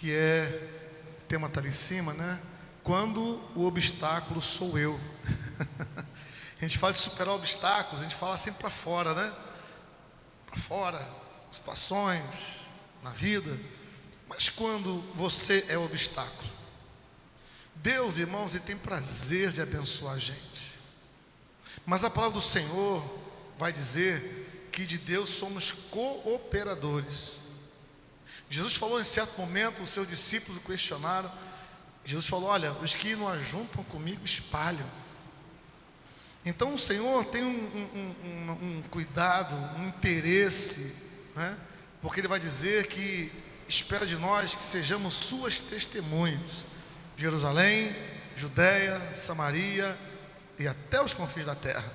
que o tema está ali em cima, né? Quando o obstáculo sou eu. A gente fala de superar obstáculos, a gente fala sempre para fora, né? Para fora, situações, na vida. Mas quando você é o obstáculo, Deus, irmãos, Ele tem prazer de abençoar a gente. Mas a palavra do Senhor vai dizer que de Deus somos cooperadores. Jesus falou em certo momento, os seus discípulos o questionaram. Jesus falou: olha, os que não ajuntam comigo espalham. Então o Senhor tem um cuidado, um interesse, né? Porque Ele vai dizer que espera de nós que sejamos suas testemunhas. Jerusalém, Judeia, Samaria e até os confins da terra.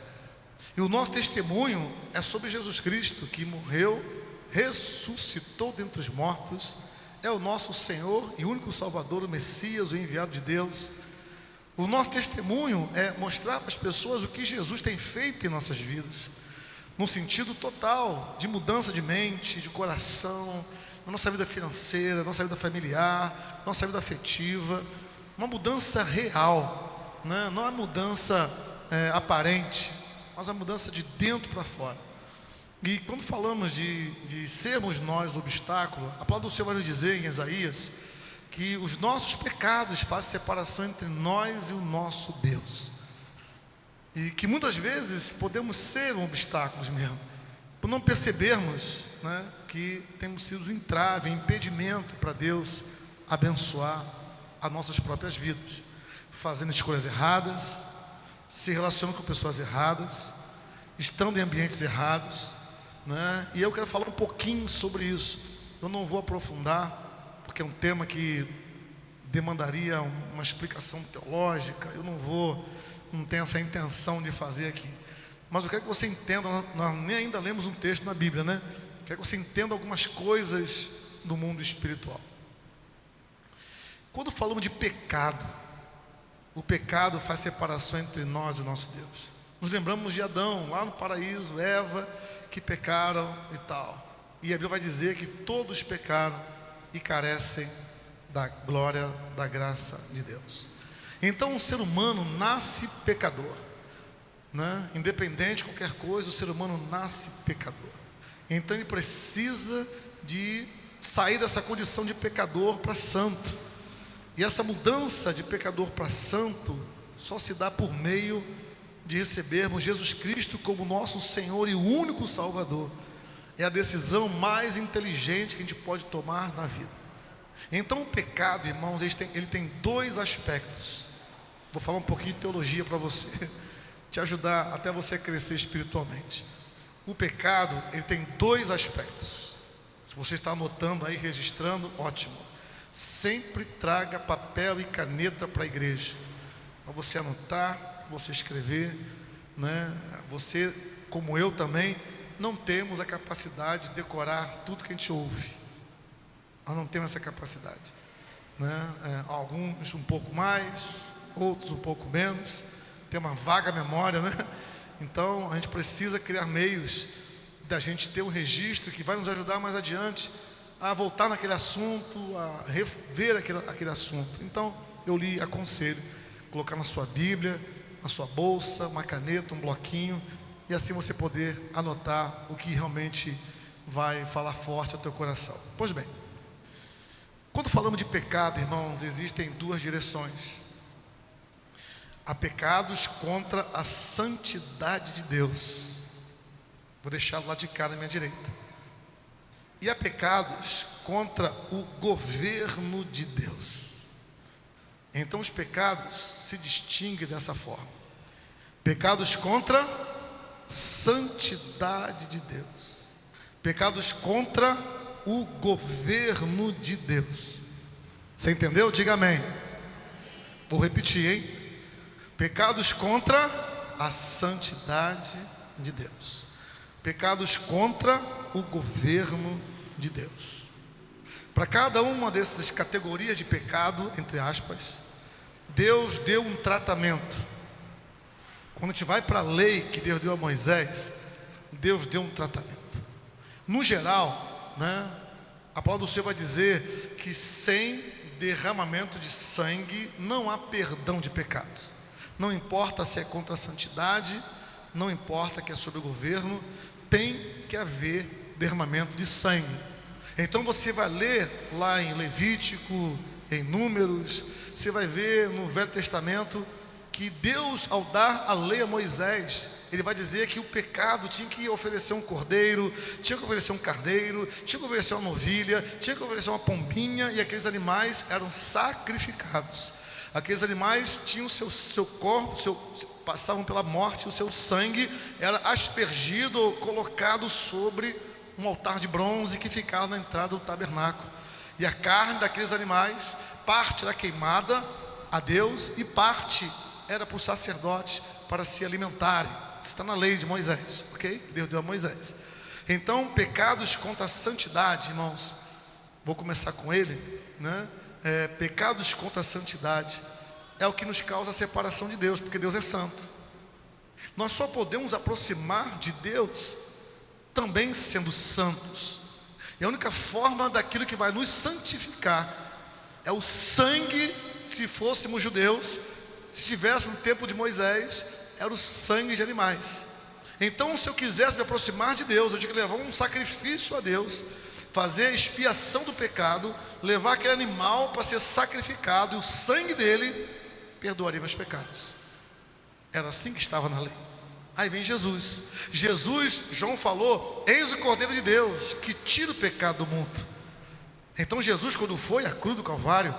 E o nosso testemunho é sobre Jesus Cristo, que morreu, ressuscitou dentre os mortos, é o nosso Senhor e único Salvador, o Messias, o enviado de Deus. O nosso testemunho é mostrar para as pessoas o que Jesus tem feito em nossas vidas, no sentido total de mudança de mente, de coração, na nossa vida financeira, nossa vida familiar, nossa vida afetiva, uma mudança real, né? Não é mudança aparente, mas a mudança de dentro para fora. E quando falamos de sermos nós o obstáculo, a palavra do Senhor vai nos dizer em Isaías que os nossos pecados fazem separação entre nós e o nosso Deus, e que muitas vezes podemos ser um obstáculo mesmo, por não percebermos, né, que temos sido um entrave, um impedimento para Deus abençoar as nossas próprias vidas, fazendo escolhas erradas, se relacionando com pessoas erradas, estando em ambientes errados, né? E eu quero falar um pouquinho sobre isso. Eu não vou aprofundar, porque é um tema que demandaria uma explicação teológica. Eu não tenho essa intenção de fazer aqui. Mas eu quero que você entenda, nós nem ainda lemos um texto na Bíblia, né? Eu quero que você entenda algumas coisas do mundo espiritual. Quando falamos de pecado, o pecado faz separação entre nós e o nosso Deus. Nos lembramos de Adão, lá no paraíso, Eva, que pecaram e tal. E a Bíblia vai dizer que todos pecaram e carecem da glória, da graça de Deus. Então o ser humano nasce pecador, né? Independente de qualquer coisa, o ser humano nasce pecador. Então ele precisa de sair dessa condição de pecador para santo. E essa mudança de pecador para santo só se dá por meio de recebermos Jesus Cristo como nosso Senhor e único Salvador. É a decisão mais inteligente que a gente pode tomar na vida. Então o pecado, irmãos, ele tem dois aspectos. Vou falar um pouquinho de teologia para você, te ajudar até você crescer espiritualmente. O pecado, ele tem dois aspectos. Se você está anotando aí, registrando, ótimo. Sempre traga papel e caneta para a igreja, para você anotar, você escrever, né? Você, como eu também, não temos a capacidade de decorar tudo que a gente ouve. Nós não temos essa capacidade, né? Alguns um pouco mais, outros um pouco menos, tem uma vaga memória, né? Então a gente precisa criar meios da gente ter um registro que vai nos ajudar mais adiante a voltar naquele assunto, a rever aquele assunto. Então eu lhe aconselho colocar na sua Bíblia, na sua bolsa, uma caneta, um bloquinho, e assim você poder anotar o que realmente vai falar forte ao teu coração. Pois bem, quando falamos de pecado, irmãos, existem duas direções. Há pecados contra a santidade de Deus. Vou deixar lá de cá na minha direita. E há pecados contra o governo de Deus. Então os pecados se distinguem dessa forma. Pecados contra santidade de Deus. Pecados contra o governo de Deus. Você entendeu? Diga amém. Vou repetir, hein? Pecados contra a santidade de Deus. Pecados contra o governo de Deus. Para cada uma dessas categorias de pecado, entre aspas, Deus deu um tratamento. Quando a gente vai para a lei que Deus deu a Moisés, Deus deu um tratamento. No geral, né, a palavra do Senhor vai dizer que sem derramamento de sangue não há perdão de pecados. Não importa se é contra a santidade, não importa que é sobre o governo, tem que haver derramamento de sangue. Então você vai ler lá em Levítico, em Números, você vai ver no Velho Testamento que Deus, ao dar a lei a Moisés, ele vai dizer que o pecado tinha que oferecer um cordeiro, tinha que oferecer um carneiro, tinha que oferecer uma novilha, tinha que oferecer uma pombinha, e aqueles animais eram sacrificados. Aqueles animais tinham seu corpo, passavam pela morte, o seu sangue era aspergido ou colocado sobre um altar de bronze que ficava na entrada do tabernáculo. E a carne daqueles animais, parte era queimada a Deus e parte era para os sacerdotes para se alimentarem. Isso está na lei de Moisés, ok? Deus deu a Moisés. Então, pecados contra a santidade, irmãos, vou começar com ele, né? Pecados contra a santidade é o que nos causa a separação de Deus, porque Deus é santo. Nós só podemos aproximar de Deus também sendo santos. E a única forma daquilo que vai nos santificar é o sangue. Se fôssemos judeus, se estivéssemos no tempo de Moisés, era o sangue de animais. Então, se eu quisesse me aproximar de Deus, eu tinha que levar um sacrifício a Deus, fazer a expiação do pecado, levar aquele animal para ser sacrificado, e o sangue dele perdoaria meus pecados. Era assim que estava na lei. Aí vem Jesus. João falou: eis o Cordeiro de Deus que tira o pecado do mundo. Então Jesus, quando foi à cruz do Calvário,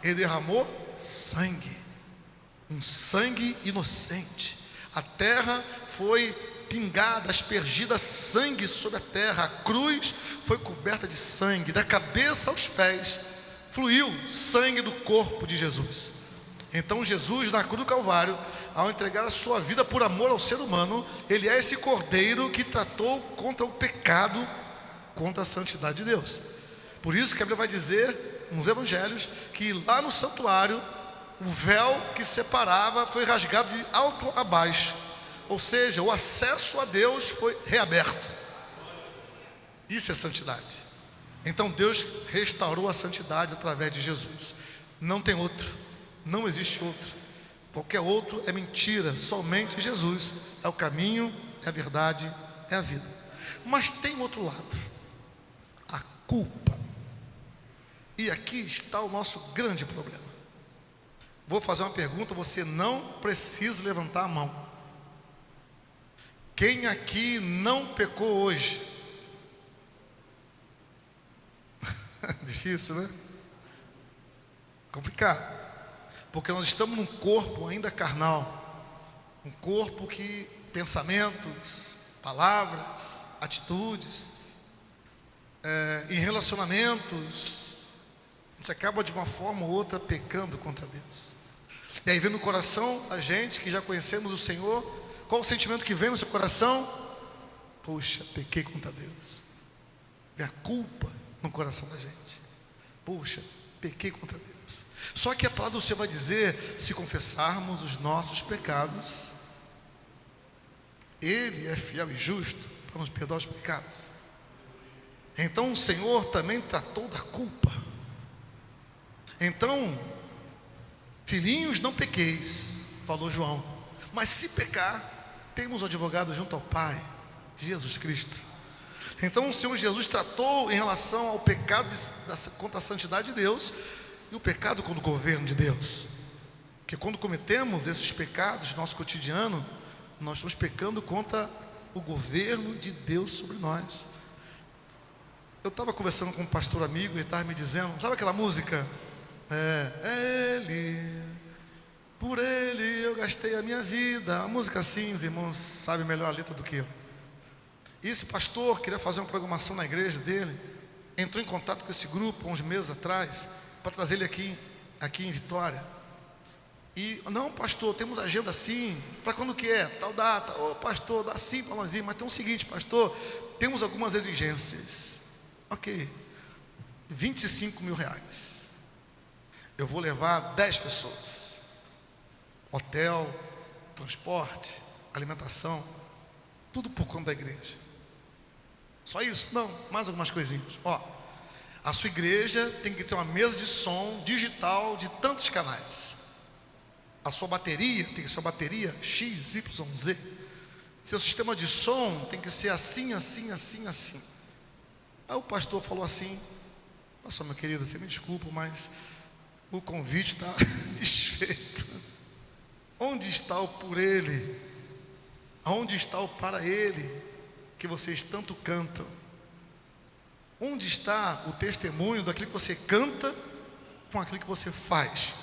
ele derramou sangue, um sangue inocente. A terra foi pingada, aspergida sangue sobre a terra. A cruz foi coberta de sangue, da cabeça aos pés fluiu sangue do corpo de Jesus. Então Jesus, na cruz do Calvário, ao entregar a sua vida por amor ao ser humano, ele é esse cordeiro que tratou contra o pecado, contra a santidade de Deus. Por isso que a Bíblia vai dizer nos evangelhos que lá no santuário o véu que separava foi rasgado de alto a baixo, ou seja, o acesso a Deus foi reaberto. Isso é santidade. Então Deus restaurou a santidade através de Jesus. Não tem outro, não existe outro. Qualquer outro é mentira. Somente Jesus é o caminho, é a verdade, é a vida. Mas tem outro lado, a culpa. E aqui está o nosso grande problema. Vou fazer uma pergunta, você não precisa levantar a mão. Quem aqui não pecou hoje? Difícil, né? Complicado. Porque nós estamos num corpo ainda carnal. Um corpo que pensamentos, palavras, atitudes, em relacionamentos, a gente acaba de uma forma ou outra pecando contra Deus. E aí vem no coração a gente que já conhecemos o Senhor, qual o sentimento que vem no seu coração? Poxa, pequei contra Deus. Vem a culpa no coração da gente. Poxa, pequei contra Deus. Só que a palavra do Senhor vai dizer: se confessarmos os nossos pecados, Ele é fiel e justo para nos perdoar os pecados. Então o Senhor também tratou da culpa. Então, filhinhos, não pequeis, falou João, mas se pecar, temos um advogado junto ao Pai, Jesus Cristo. Então o Senhor Jesus tratou em relação ao pecado contra a santidade de Deus e o pecado contra o governo de Deus. Porque quando cometemos esses pecados no nosso cotidiano, nós estamos pecando contra o governo de Deus sobre nós. Eu estava conversando com um pastor amigo, ele estava me dizendo, sabe aquela música? Ele, por Ele eu gastei a minha vida. A música assim, os irmãos sabem melhor a letra do que eu. E esse pastor queria fazer uma programação na igreja dele, entrou em contato com esse grupo uns meses atrás, para trazer ele aqui em Vitória. E, não pastor, temos agenda assim, para quando que é? Tal data. Pastor, dá sim para nós ir, mas tem o seguinte, pastor, temos algumas exigências. Ok, 25 mil reais. Eu vou levar 10 pessoas. Hotel, transporte, alimentação, tudo por conta da igreja. Só isso? Não, mais algumas coisinhas. A sua igreja tem que ter uma mesa de som digital de tantos canais. A sua bateria tem que ser uma bateria X, Y, Z. Seu sistema de som tem que ser assim, assim, assim, assim. Aí o pastor falou assim: nossa, meu querido, você me desculpa, mas o convite está desfeito. Onde está o por ele? Onde está o para ele que vocês tanto cantam? Onde está o testemunho daquilo que você canta com aquilo que você faz?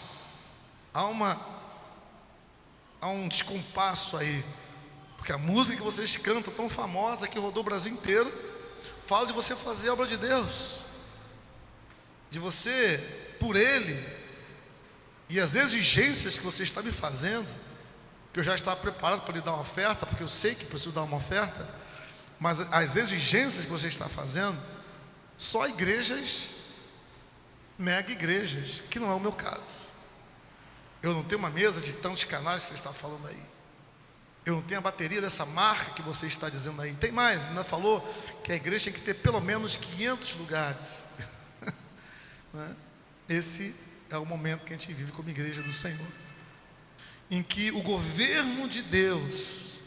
Há um descompasso aí, porque a música que vocês cantam, tão famosa que rodou o Brasil inteiro, fala de você fazer a obra de Deus, de você, por ele, e as exigências que você está me fazendo, que eu já estava preparado para lhe dar uma oferta, porque eu sei que preciso dar uma oferta, mas as exigências que você está fazendo, só igrejas, mega igrejas, que não é o meu caso. Eu não tenho uma mesa de tantos canais que você está falando aí. Eu não tenho a bateria dessa marca que você está dizendo aí. Tem mais, ainda falou que a igreja tem que ter pelo menos 500 lugares. Esse é o momento que a gente vive como igreja do Senhor, em que o governo de Deus,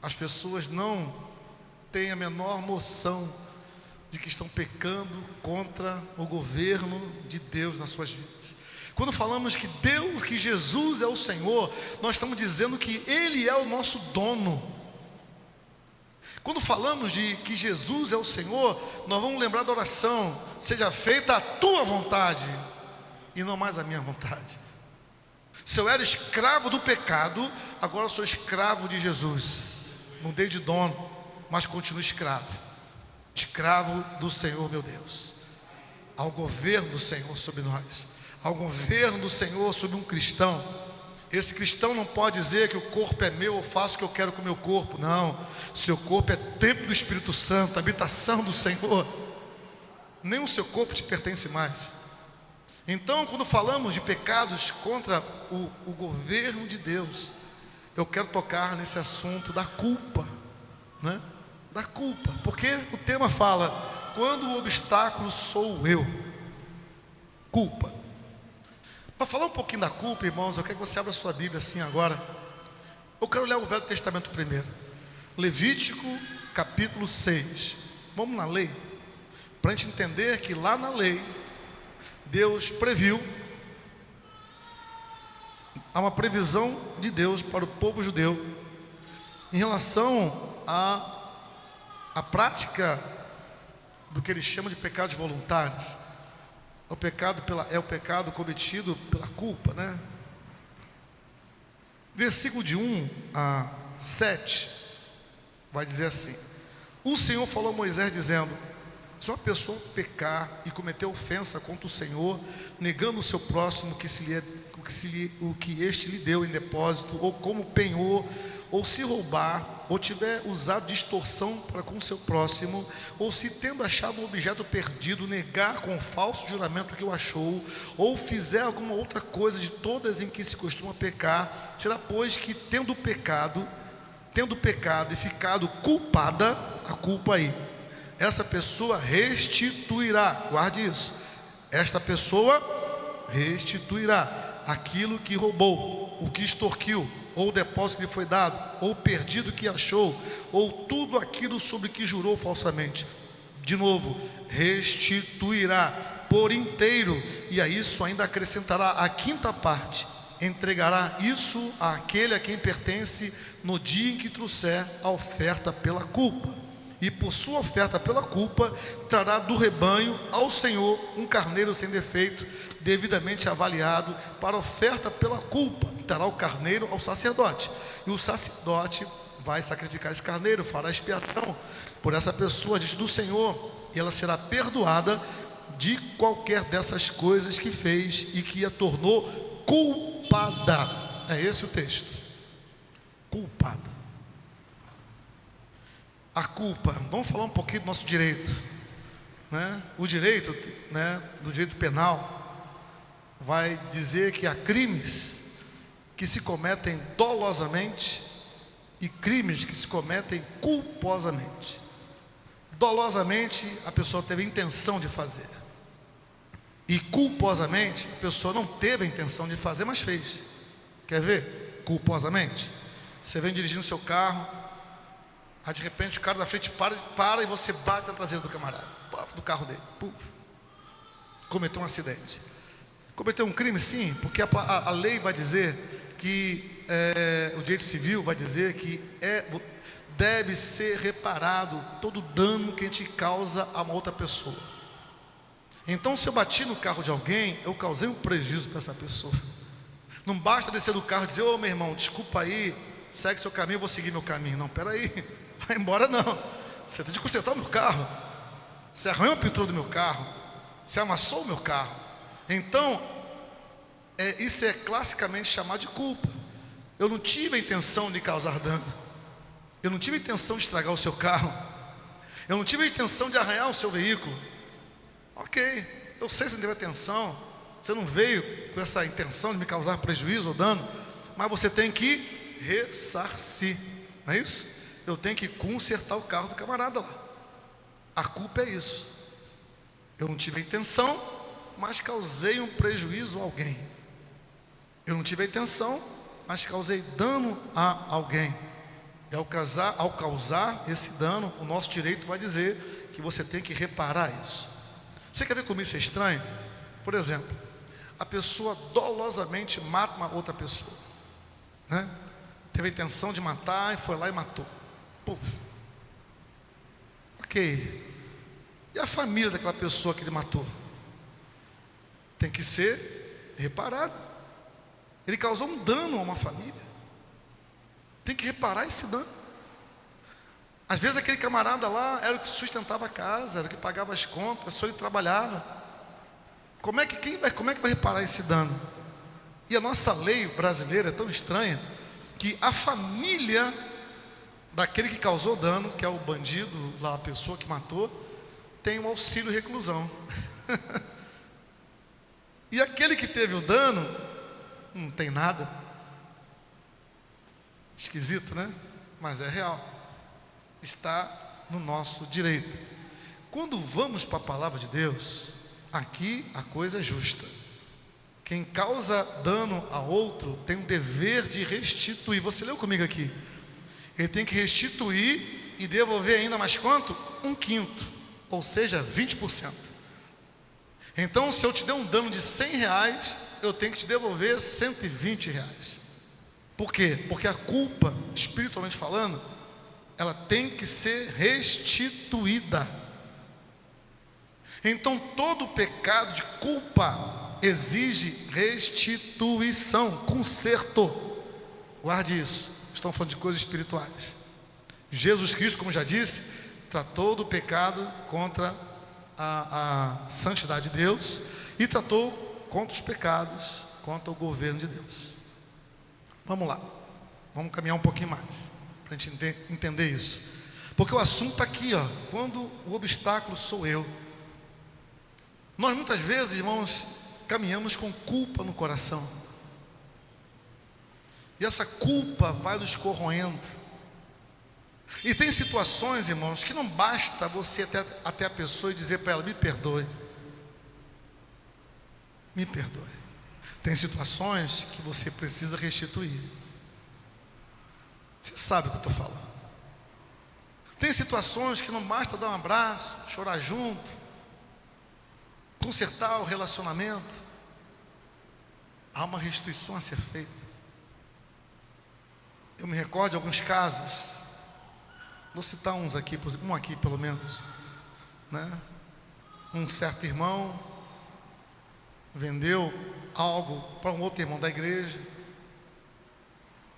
as pessoas não têm a menor noção de que estão pecando contra o governo de Deus nas suas vidas. Quando falamos que Deus, que Jesus é o Senhor, nós estamos dizendo que Ele é o nosso dono. Quando falamos de que Jesus é o Senhor, nós vamos lembrar da oração: seja feita a tua vontade e não mais a minha vontade. Se eu era escravo do pecado, agora eu sou escravo de Jesus. Mudei de dono, mas continuo escravo. Escravo do Senhor, meu Deus. Ao governo do Senhor sobre nós, ao governo do Senhor sobre um cristão. Esse cristão não pode dizer que o corpo é meu, eu faço o que eu quero com o meu corpo. Não, seu corpo é templo do Espírito Santo, habitação do Senhor. Nem o seu corpo te pertence mais. Então, quando falamos de pecados contra o governo de Deus, eu quero tocar nesse assunto da culpa, né? Da culpa, porque o tema fala: quando o obstáculo sou eu. Culpa. Para falar um pouquinho da culpa, irmãos, eu quero que você abra a sua Bíblia assim agora. Eu quero ler o Velho Testamento primeiro, Levítico capítulo 6. Vamos na lei, para a gente entender que lá na lei Deus previu, há uma previsão de Deus para o povo judeu em relação a prática do que ele chama de pecados voluntários. O pecado cometido pela culpa, né? Versículo de 1 a 7 vai dizer assim: o Senhor falou a Moisés dizendo: se uma pessoa pecar e cometer ofensa contra o Senhor, negando o seu próximo o que este lhe deu em depósito, ou como penhor, ou se roubar, ou tiver usado de extorsão para com o seu próximo, ou se tendo achado um objeto perdido, negar com falso juramento que o achou, ou fizer alguma outra coisa de todas em que se costuma pecar, será pois que tendo pecado e ficado culpada, a culpa aí, essa pessoa restituirá, guarde isso, esta pessoa restituirá aquilo que roubou, o que extorquiu, ou o depósito que lhe foi dado, ou o perdido que achou, ou tudo aquilo sobre que jurou falsamente. De novo, restituirá por inteiro, e a isso ainda acrescentará a quinta parte, entregará isso àquele a quem pertence no dia em que trouxer a oferta pela culpa. E por sua oferta pela culpa, trará do rebanho ao Senhor um carneiro sem defeito, devidamente avaliado para oferta pela culpa. Trará o carneiro ao sacerdote, e o sacerdote vai sacrificar esse carneiro, fará expiação por essa pessoa diante do Senhor, e ela será perdoada de qualquer dessas coisas que fez e que a tornou culpada. É esse o texto. Culpada. A culpa, vamos falar um pouquinho do nosso direito, né? O direito, né, do direito penal vai dizer que há crimes que se cometem dolosamente e crimes que se cometem culposamente. Dolosamente, a pessoa teve a intenção de fazer. e culposamente a pessoa não teve a intenção de fazer, mas fez. Quer ver? Culposamente. Você vem dirigindo seu carro, aí de repente o cara da frente para e você bate na traseira do camarada, do carro dele. Puf. Cometeu um acidente. Cometeu um crime, sim, porque a lei vai dizer que o direito civil vai dizer que deve ser reparado todo dano que a gente causa a uma outra pessoa. Então, se eu bati no carro de alguém, eu causei um prejuízo para essa pessoa. Não basta descer do carro e dizer: ô meu irmão, desculpa aí, segue seu caminho, eu vou seguir meu caminho. Não, peraí, vai embora não. Você tem de consertar o meu carro. Você arranhou a pintura do meu carro. Você amassou o meu carro. Então, isso é classicamente chamado de culpa. Eu não tive a intenção de causar dano. Eu não tive a intenção de estragar o seu carro. Eu não tive a intenção de arranhar o seu veículo. Ok, eu sei que você não teve atenção. Você não veio com essa intenção de me causar prejuízo ou dano. Mas você tem que ressarcir. Não é isso? Eu tenho que consertar o carro do camarada lá. A culpa é isso. Eu não tive a intenção, mas causei um prejuízo a alguém. Eu não tive a intenção, mas causei dano a alguém. E ao causar esse dano, o nosso direito vai dizer que você tem que reparar isso. Você quer ver como isso é estranho? Por exemplo, a pessoa dolosamente mata uma outra pessoa, né? Teve a intenção de matar e foi lá e matou. Puf. Ok. E a família daquela pessoa que ele matou? Tem que ser reparada. Ele causou um dano a uma família. Tem que reparar esse dano. Às vezes aquele camarada lá era o que sustentava a casa, era o que pagava as contas, só ele trabalhava. Como é que vai reparar esse dano? E a nossa lei brasileira é tão estranha que a família daquele que causou dano, que é o bandido lá, a pessoa que matou, tem um auxílio reclusão. E aquele que teve o dano não tem nada. Esquisito, né? Mas é real. Está no nosso direito. Quando vamos para a palavra de Deus, aqui a coisa é justa. Quem causa dano a outro tem o dever de restituir. Você leu comigo aqui? Ele tem que restituir e devolver ainda mais quanto? 1/5, ou seja, 20%. Então, se eu te der um dano de R$100, eu tenho que te devolver R$120. Por quê? Porque a culpa, espiritualmente falando, ela tem que ser restituída. Então todo pecado de culpa exige restituição, conserto. Guarde isso. Estamos falando de coisas espirituais. Jesus Cristo, como já disse, tratou do pecado contra a santidade de Deus e tratou contra os pecados, contra o governo de Deus. Vamos lá, vamos caminhar um pouquinho mais para a gente entender isso, porque o assunto está aqui, ó. Quando o obstáculo sou eu. Nós muitas vezes, irmãos, caminhamos com culpa no coração, e essa culpa vai nos corroendo. E tem situações, irmãos, que não basta você até a pessoa e dizer para ela: me perdoe, me perdoe. Tem situações que você precisa restituir. Você sabe o que eu estou falando. Tem situações que não basta dar um abraço, chorar junto, consertar o relacionamento. Há uma restituição a ser feita. Eu me recordo de alguns casos. Vou citar um aqui pelo menos, né? Um certo irmão vendeu algo para um outro irmão da igreja,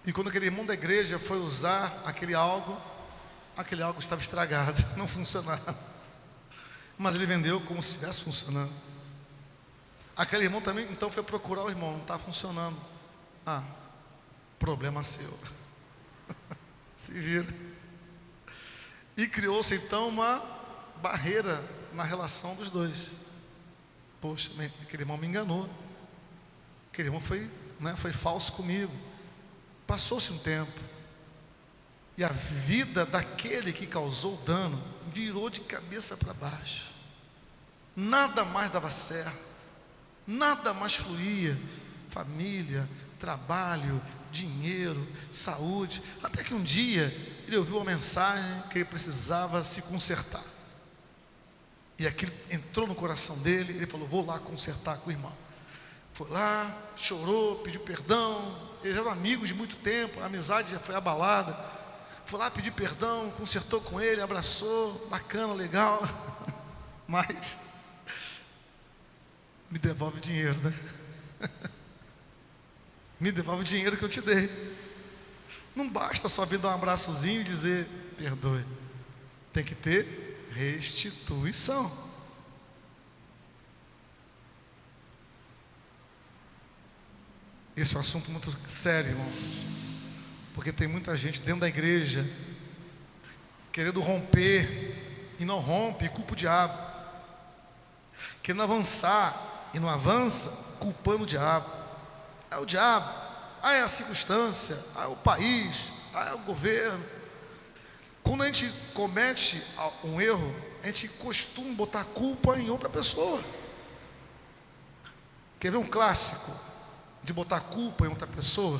e quando aquele irmão da igreja foi usar aquele algo estava estragado, não funcionava, mas ele vendeu como se estivesse funcionando. Aquele irmão também então foi procurar o irmão: não está funcionando. Problema seu. Se vira. E criou-se então uma barreira na relação dos dois. Poxa, aquele irmão me enganou, aquele irmão foi falso comigo. Passou-se um tempo, e a vida daquele que causou o dano virou de cabeça para baixo. Nada mais dava certo. Nada mais fluía. Família, trabalho, dinheiro, saúde. Até que um dia ele ouviu uma mensagem que ele precisava se consertar. E aquilo entrou no coração dele. Ele falou: vou lá consertar com o irmão. Foi lá, chorou, pediu perdão. Eles eram amigos de muito tempo, a amizade já foi abalada. Foi lá pedir perdão, consertou com ele, abraçou, bacana, legal. Mas me devolve o dinheiro, né? Me devolve o dinheiro que eu te dei. Não basta só vir dar um abraçozinho e dizer perdoe. Tem que ter restituição. Esse é um assunto muito sério, irmãos, porque tem muita gente dentro da igreja querendo romper e não rompe, e culpa o diabo, querendo avançar e não avança, culpando o diabo. É o diabo, é a circunstância, é o país, é o governo. Quando a gente comete um erro, a gente costuma botar a culpa em outra pessoa. Quer ver um clássico de botar a culpa em outra pessoa?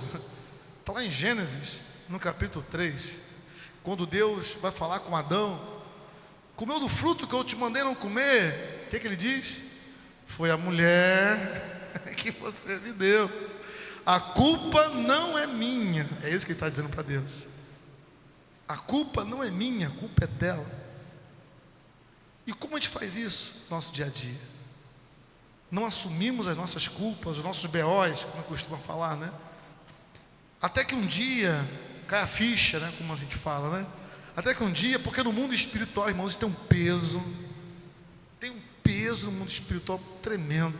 Está lá em Gênesis, no capítulo 3, quando Deus vai falar com Adão: comeu do fruto que eu te mandei não comer. O que ele diz? Foi a mulher que você me deu. A culpa não é minha. É isso que ele está dizendo para Deus. A culpa não é minha, a culpa é dela. E como a gente faz isso no nosso dia a dia? Não assumimos as nossas culpas, os nossos BOs, como costuma falar, né? Até que um dia cai a ficha, né? Como a gente fala, né? Até que um dia, porque no mundo espiritual, irmãos, tem um peso no mundo espiritual tremendo.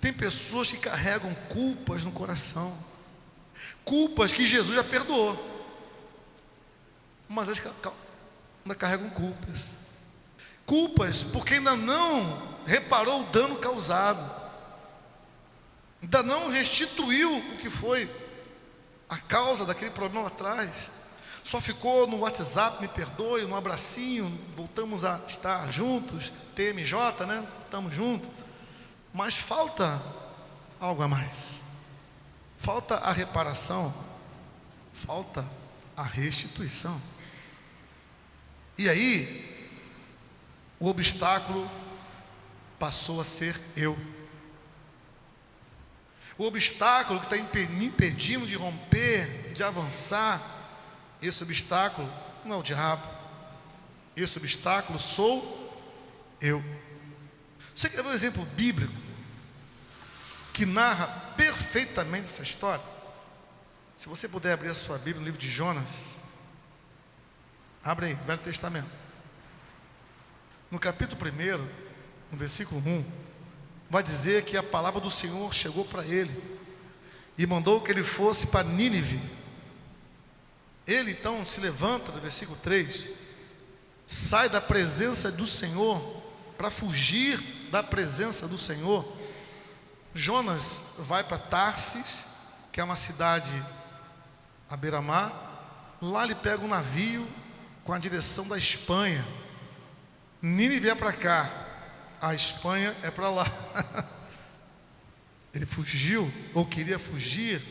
Tem pessoas que carregam culpas no coração, culpas que Jesus já perdoou, mas elas ainda carregam culpas porque ainda não reparou o dano causado, ainda não restituiu o que foi a causa daquele problema lá atrás. Só ficou no WhatsApp, me perdoe, no abracinho, voltamos a estar juntos, TMJ, né? Estamos juntos. Mas falta algo a mais. Falta a reparação, falta a restituição. E aí, o obstáculo passou a ser eu. O obstáculo que está me impedindo de romper, de avançar, esse obstáculo não é o diabo. Esse obstáculo sou eu. Você quer ver um exemplo bíblico que narra perfeitamente essa história? Se você puder abrir a sua Bíblia no livro de Jonas, abre aí, Velho Testamento. No capítulo 1, no versículo 1, vai dizer que a palavra do Senhor chegou para ele e mandou que ele fosse para Nínive. Ele então se levanta, do versículo 3, sai da presença do Senhor para fugir da presença do Senhor. Jonas vai para Tarsis, que é uma cidade à beira-mar. Lá ele pega um navio com a direção da Espanha. Nínive é para cá, a Espanha é para lá. Ele fugiu, ou queria fugir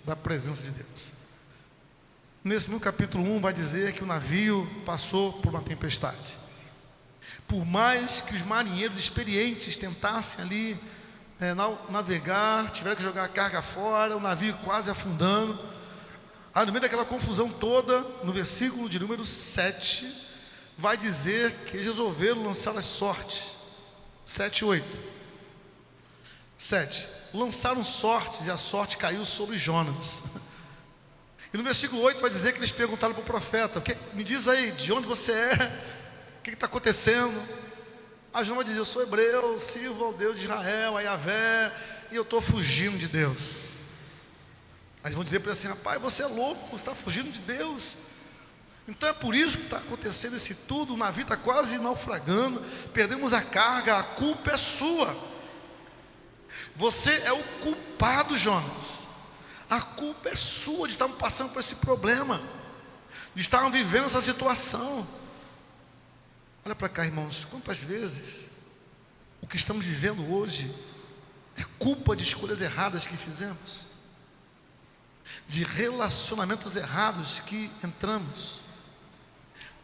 da presença de Deus. Nesse mesmo capítulo 1 vai dizer que o navio passou por uma tempestade. Por mais que os marinheiros experientes tentassem ali navegar, tiveram que jogar a carga fora, o navio quase afundando. Aí no meio daquela confusão toda, no versículo de número 7, vai dizer que eles resolveram lançar as sortes. 7, 8. 7. Lançaram sortes e a sorte caiu sobre Jonas. E no versículo 8 vai dizer que eles perguntaram para o profeta: me diz aí, de onde você é? O que está acontecendo? A Jonas vai dizer: eu sou hebreu, sirvo ao Deus de Israel, a Yahvé, e eu estou fugindo de Deus. Aí eles vão dizer para ele assim: rapaz, você é louco, você está fugindo de Deus. Então é por isso que está acontecendo esse tudo, o navio está quase naufragando, perdemos a carga, a culpa é sua. Você é o culpado, Jonas. A culpa é sua de estarmos passando por esse problema, de estarmos vivendo essa situação. Olha para cá, irmãos, quantas vezes o que estamos vivendo hoje É culpa de escolhas erradas que fizemos, de relacionamentos errados que entramos,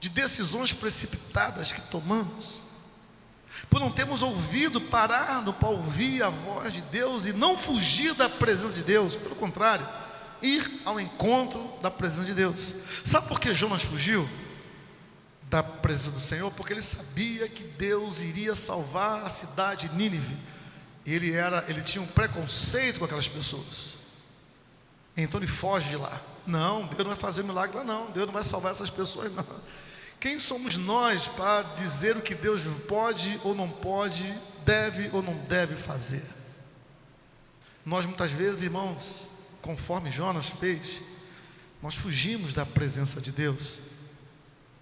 de decisões precipitadas que tomamos, por não termos ouvido, parado para ouvir a voz de Deus e não fugir da presença de Deus. Pelo contrário, ir ao encontro da presença de Deus. Sabe por que Jonas fugiu da presença do Senhor? Porque ele sabia que Deus iria salvar a cidade de Nínive. Ele tinha um preconceito com aquelas pessoas. Então ele foge de lá. Não, Deus não vai fazer milagre lá não. Deus não vai salvar essas pessoas não. Quem somos nós para dizer o que Deus pode ou não pode, deve ou não deve fazer? Nós muitas vezes, irmãos, conforme Jonas fez, nós fugimos da presença de Deus,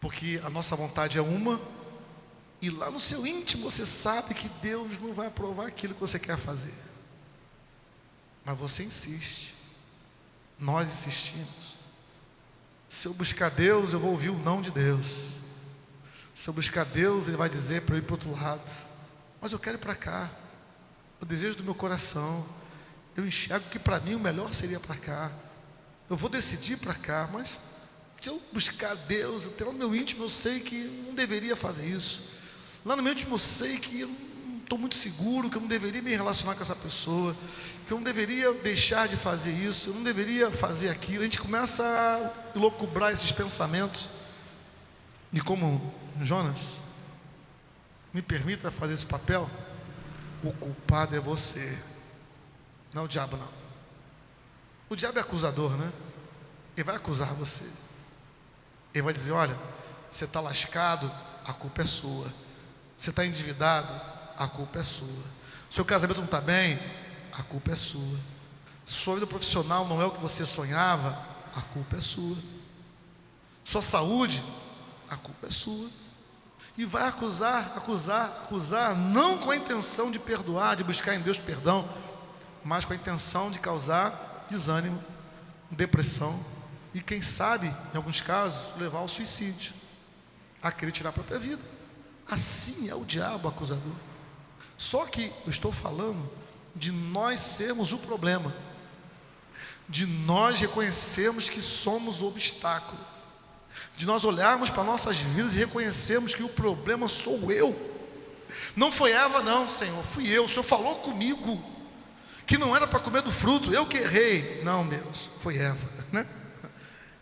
porque a nossa vontade é uma, e lá no seu íntimo você sabe que Deus não vai aprovar aquilo que você quer fazer, mas você insiste. Nós insistimos. Se eu buscar Deus, eu vou ouvir o não de Deus. Se eu buscar Deus, Ele vai dizer para eu ir para o outro lado. Mas eu quero ir para cá. O desejo do meu coração, eu enxergo que para mim o melhor seria para cá. Eu vou decidir para cá, mas se eu buscar Deus, até lá no meu íntimo eu sei que não deveria fazer isso. Lá no meu íntimo eu sei que eu não estou muito seguro, que eu não deveria me relacionar com essa pessoa, que eu não deveria deixar de fazer isso, eu não deveria fazer aquilo. A gente começa a elocubrar esses pensamentos. E como Jonas, me permita fazer esse papel, o culpado é você, não é o diabo não. O diabo é acusador, né? Ele vai acusar você. Ele vai dizer, olha, você está lascado, a culpa é sua. Você está endividado, a culpa é sua. Seu casamento não está bem, a culpa é sua. Sua vida profissional não é o que você sonhava, a culpa é sua. Sua saúde, a culpa é sua. E vai acusar, não com a intenção de perdoar, de buscar em Deus perdão, mas com a intenção de causar desânimo, depressão e quem sabe, em alguns casos, levar ao suicídio, a querer tirar a própria vida. Assim é o diabo acusador. Só que eu estou falando de nós sermos o problema, de nós reconhecermos que somos o obstáculo, de nós olharmos para nossas vidas e reconhecermos que o problema sou eu. Não foi Eva não, Senhor, fui eu. O Senhor falou comigo que não era para comer do fruto, eu que errei. Não, Deus, foi Eva, né?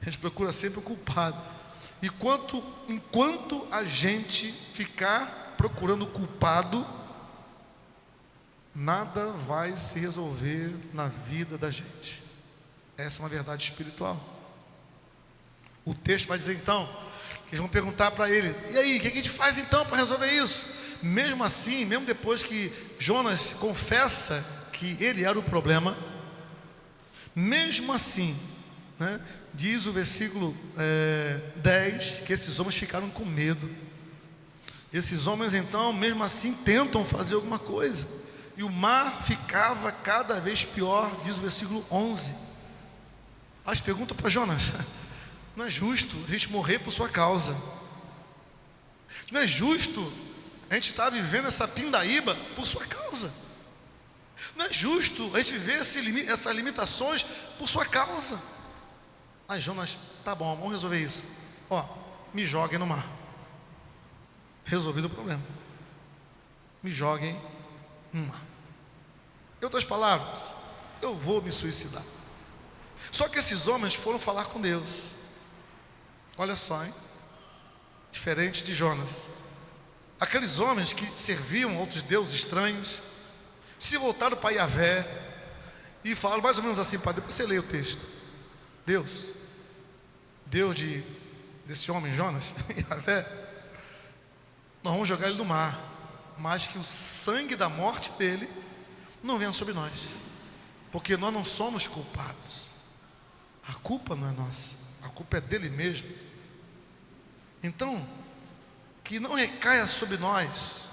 A gente procura sempre o culpado. E enquanto a gente ficar procurando o culpado, nada vai se resolver na vida da gente. Essa é uma verdade espiritual. O texto vai dizer então, que eles vão perguntar para ele, e aí, o que a gente faz então para resolver isso? Mesmo assim, mesmo depois que Jonas confessa que ele era o problema, mesmo assim, né, diz o versículo 10, que esses homens ficaram com medo. Esses homens então, mesmo assim, tentam fazer alguma coisa, e o mar ficava cada vez pior, diz o versículo 11. As perguntas para Jonas: não é justo a gente morrer por sua causa, não é justo a gente estar vivendo essa pindaíba por sua causa, não é justo a gente viver essas limitações por sua causa. Aí Jonas, tá bom, vamos resolver isso. Me joguem no mar. Resolvido o problema. Me joguem no mar. Em outras palavras, eu vou me suicidar. Só que esses homens foram falar com Deus. Olha só, hein? Diferente de Jonas. Aqueles homens que serviam outros deuses estranhos, se voltaram para Yahvé e falaram mais ou menos assim, para depois você lê o texto. Deus desse homem Jonas, Yahvé, nós vamos jogar ele no mar, mas que o sangue da morte dele não venha sobre nós, porque nós não somos culpados. A culpa não é nossa, a culpa é dele mesmo. Então, que não recaia sobre nós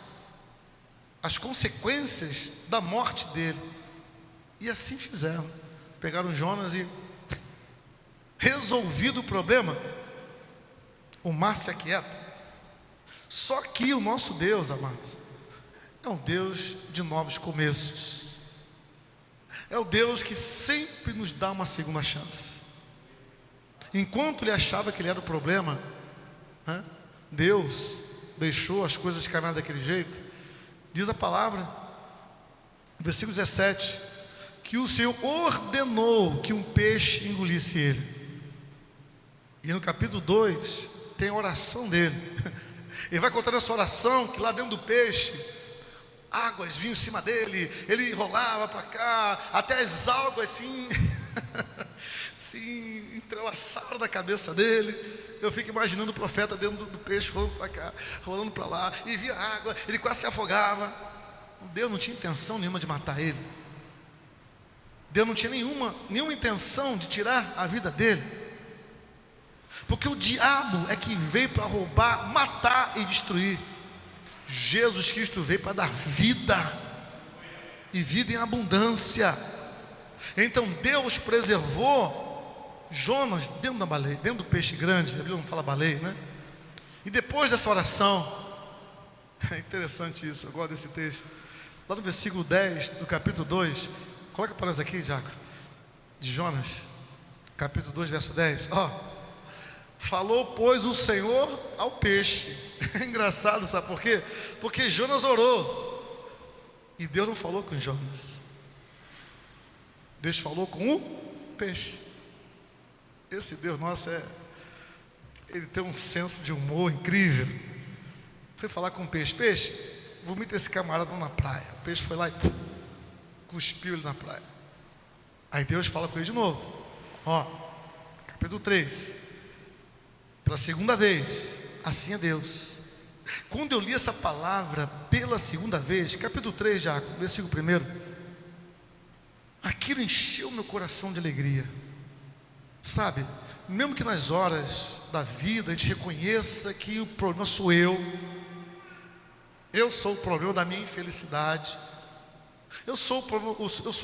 as consequências da morte dele. E assim fizeram. Pegaram Jonas e, resolvido o problema, o mar se aquieta. Só que o nosso Deus, amados, é um Deus de novos começos. é o Deus que sempre nos dá uma segunda chance. Enquanto ele achava que ele era o problema, né, Deus deixou as coisas caminhar daquele jeito. Diz a palavra, versículo 17, que o Senhor ordenou que um peixe engolisse ele. E no capítulo 2 tem a oração dele. Ele vai contar essa oração, que lá dentro do peixe águas vinham em cima dele, ele rolava para cá, até as águas assim se entrelaçaram na cabeça dele. Eu fico imaginando o profeta dentro do peixe, rolando para cá, rolando para lá, e via água, ele quase se afogava. Deus não tinha intenção nenhuma de matar ele. Deus não tinha nenhuma intenção de tirar a vida dele, porque o diabo é que veio para roubar, matar e destruir. Jesus Cristo veio para dar vida, e vida em abundância. Então Deus preservou Jonas dentro da baleia, dentro do peixe grande. A Bíblia não fala baleia, né? E depois dessa oração, é interessante isso, eu gosto desse texto. Lá no versículo 10 do capítulo 2, coloca para nós aqui, Diácono, de Jonas, capítulo 2, verso 10. Falou, pois, o Senhor ao peixe. É engraçado, sabe por quê? Porque Jonas orou, e Deus não falou com Jonas. Deus falou com o peixe. Esse Deus nosso ele tem um senso de humor incrível. Foi falar com o peixe: peixe, vomita esse camarada na praia. O peixe foi lá e cuspiu ele na praia. Aí Deus fala com ele de novo. Capítulo 3. Pela segunda vez, assim é Deus. Quando eu li essa palavra pela segunda vez, capítulo 3, já, versículo 1, aquilo encheu meu coração de alegria. Sabe, mesmo que nas horas da vida a gente reconheça que o problema sou eu sou o problema da minha infelicidade, eu sou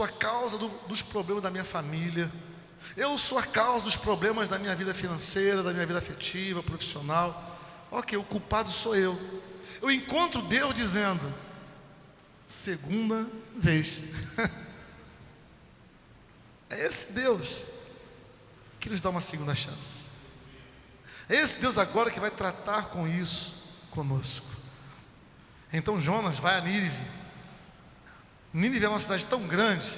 a causa dos problemas da minha família, eu sou a causa dos problemas da minha vida financeira, da minha vida afetiva, profissional. Ok, o culpado sou eu. Eu encontro Deus dizendo: segunda vez. É esse Deus que nos dá uma segunda chance. É esse Deus agora que vai tratar com isso conosco. Então Jonas vai a Nínive. Nínive é uma cidade tão grande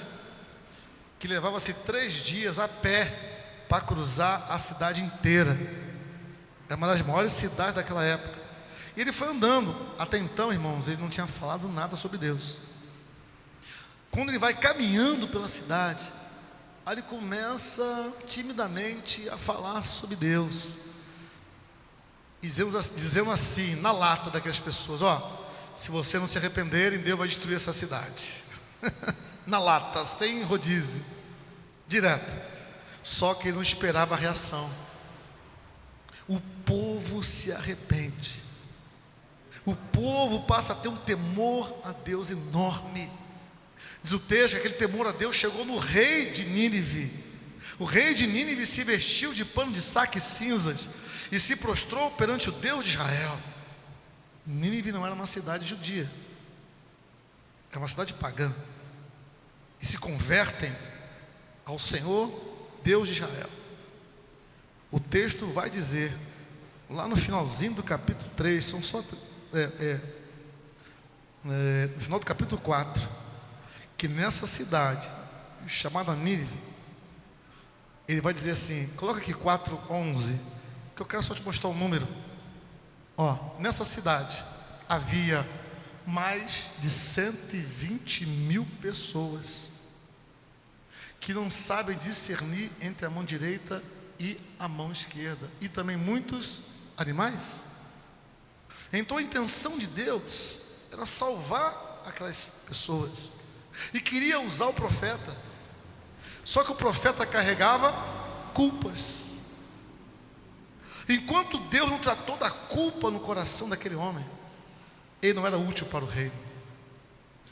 que levava-se 3 dias a pé para cruzar a cidade inteira. É uma das maiores cidades daquela época. E ele foi andando. Até então, irmãos, ele não tinha falado nada sobre Deus. Quando ele vai caminhando pela cidade, aí ele começa timidamente a falar sobre Deus, dizendo assim, na lata daquelas pessoas: se você não se arrependerem, Deus vai destruir essa cidade. Na lata, sem rodízio, direto. Só que ele não esperava a reação. O povo se arrepende. O povo passa a ter um temor a Deus enorme. Diz o texto que aquele temor a Deus chegou no rei de Nínive. O rei de Nínive se vestiu de pano de saco e cinzas e se prostrou perante o Deus de Israel. Nínive não era uma cidade judia, era uma cidade pagã. E se convertem ao Senhor Deus de Israel. O texto vai dizer, lá no finalzinho do capítulo 3, são só no final do capítulo 4, que nessa cidade chamada Nínive, ele vai dizer assim, coloca aqui 4:11, que eu quero só te mostrar o número. Nessa cidade havia mais de 120 mil pessoas que não sabem discernir entre a mão direita e a mão esquerda, e também muitos animais. Então a intenção de Deus era salvar aquelas pessoas, e queria usar o profeta. Só que o profeta carregava culpas. Enquanto Deus não tratou da culpa no coração daquele homem, ele não era útil para o reino.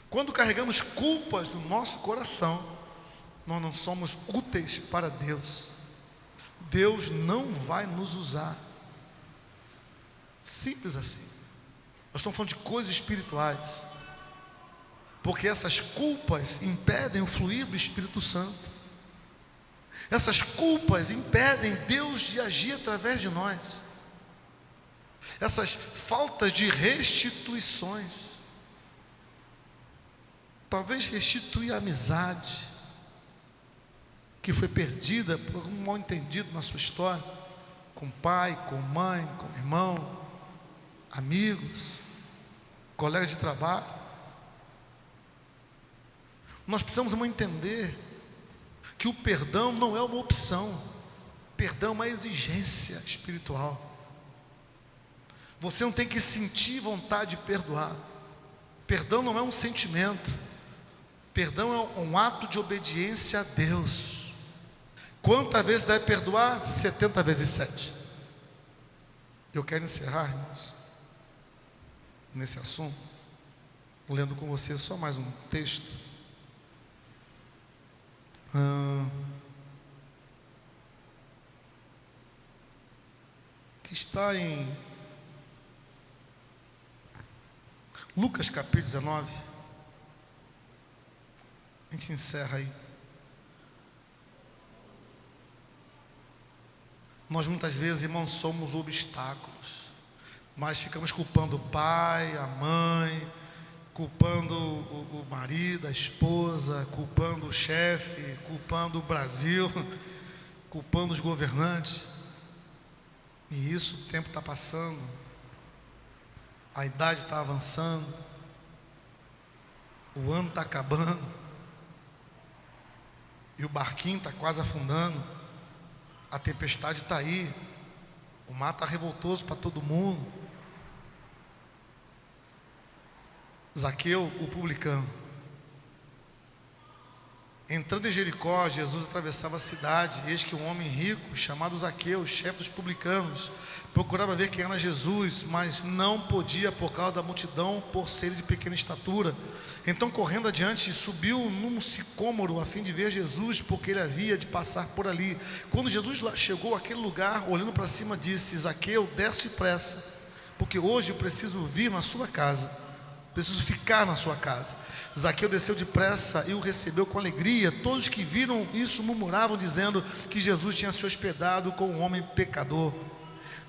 Quando carregamos culpas no nosso coração, nós não somos úteis para Deus. Deus não vai nos usar. Simples assim. Nós estamos falando de coisas espirituais. porque essas culpas impedem o fluir do Espírito Santo. Essas culpas impedem Deus de agir através de nós. Essas faltas de restituições. Talvez restituir a amizade que foi perdida por algum mal entendido na sua história, com pai, com mãe, com irmão, amigos, colegas de trabalho. Nós precisamos entender que o perdão não é uma opção, perdão é uma exigência espiritual. Você não tem que sentir vontade de perdoar. Perdão não é um sentimento, perdão é um ato de obediência a Deus. Quantas vezes deve perdoar? 70 vezes 7. Eu quero encerrar, irmãos, nesse assunto, lendo com você só mais um texto. Que está em Lucas capítulo 19. A gente encerra aí. Nós muitas vezes, irmãos, somos obstáculos, mas ficamos culpando o pai, a mãe, culpando o marido, a esposa, culpando o chefe, culpando o Brasil, culpando os governantes. E isso, o tempo está passando, a idade está avançando, o ano está acabando, e o barquinho está quase afundando, a tempestade está aí, o mar está revoltoso para todo mundo. Zaqueu, o publicano, entrando em Jericó, Jesus atravessava a cidade, e eis que um homem rico, chamado Zaqueu, chefe dos publicanos, procurava ver quem era Jesus, mas não podia por causa da multidão, por ser de pequena estatura. Então, correndo adiante, subiu num sicômoro a fim de ver Jesus, porque ele havia de passar por ali. Quando Jesus chegou àquele lugar, olhando para cima, disse: Zaqueu, desce depressa, porque hoje eu preciso vir na sua casa. Preciso ficar na sua casa. Zaqueu desceu depressa e o recebeu com alegria. Todos que viram isso murmuravam, dizendo que Jesus tinha se hospedado com um homem pecador.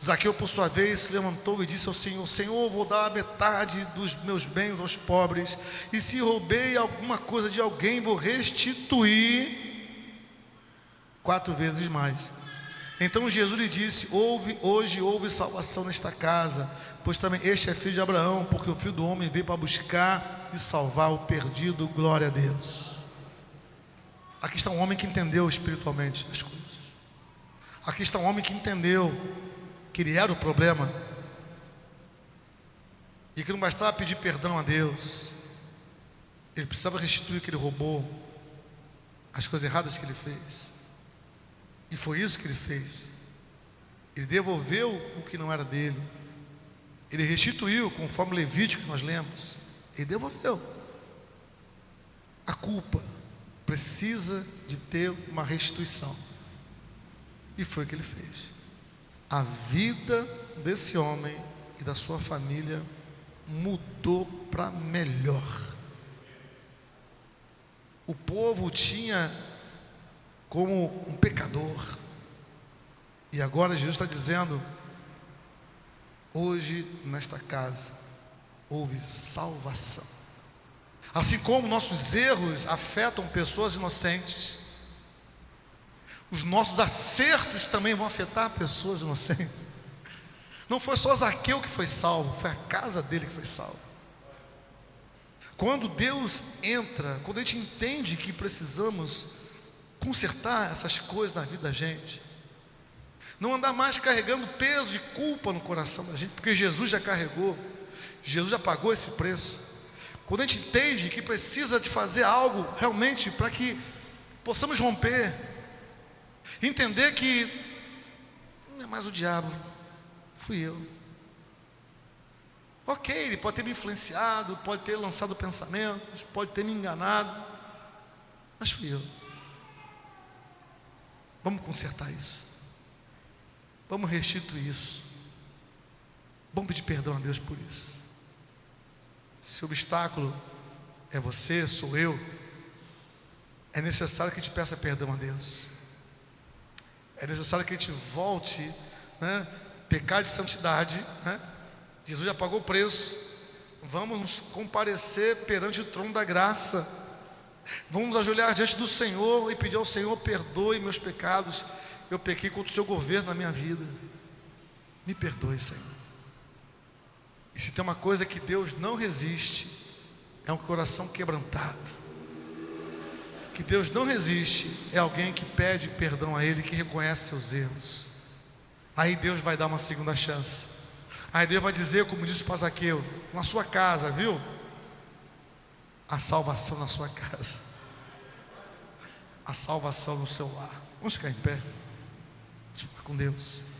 Zaqueu, por sua vez, se levantou e disse ao Senhor: Senhor, vou dar a metade dos meus bens aos pobres, e se roubei alguma coisa de alguém, vou restituir 4 vezes mais. Então Jesus lhe disse: hoje houve salvação nesta casa, pois também este é filho de Abraão, porque o Filho do Homem veio para buscar e salvar o perdido. Glória a Deus. Aqui está um homem que entendeu espiritualmente as coisas. Aqui está um homem que entendeu que ele era o problema, e que não bastava pedir perdão a Deus, ele precisava restituir o que ele roubou, as coisas erradas que ele fez. E foi isso que ele fez. Ele devolveu o que não era dele. Ele restituiu, conforme Levítico que nós lemos. Ele devolveu. A culpa precisa de ter uma restituição. E foi o que ele fez. A vida desse homem e da sua família mudou para melhor. O povo tinha como um pecador, e agora Jesus está dizendo: hoje nesta casa houve salvação. Assim como nossos erros afetam pessoas inocentes, os nossos acertos também vão afetar pessoas inocentes. Não foi só Zaqueu que foi salvo, foi a casa dele que foi salva. Quando Deus entra, quando a gente entende que precisamos consertar essas coisas na vida da gente, não andar mais carregando peso de culpa no coração da gente, porque Jesus já carregou, Jesus já pagou esse preço. Quando a gente entende que precisa de fazer algo realmente para que possamos romper, entender que não é mais o diabo, fui eu. Ok, ele pode ter me influenciado, pode ter lançado pensamentos, pode ter me enganado, mas fui eu. Vamos consertar isso. Vamos restituir isso. Vamos pedir perdão a Deus por isso. Se o obstáculo é você, sou eu, é necessário que a gente peça perdão a Deus. É necessário que a gente volte, né? Pecar de santidade, né? Jesus já pagou o preço. Vamos nos comparecer perante o trono da graça. Vamos nos ajoelhar diante do Senhor e pedir ao Senhor: perdoe meus pecados. Eu pequei contra o seu governo na minha vida. Me perdoe, Senhor. E se tem uma coisa que Deus não resiste, é um coração quebrantado. Que Deus não resiste é alguém que pede perdão a Ele, que reconhece seus erros. Aí Deus vai dar uma segunda chance. Aí Deus vai dizer, como disse para Zaqueu: na sua casa, viu? A salvação na sua casa, a salvação no seu lar. Vamos ficar em pé, vamos falar com Deus.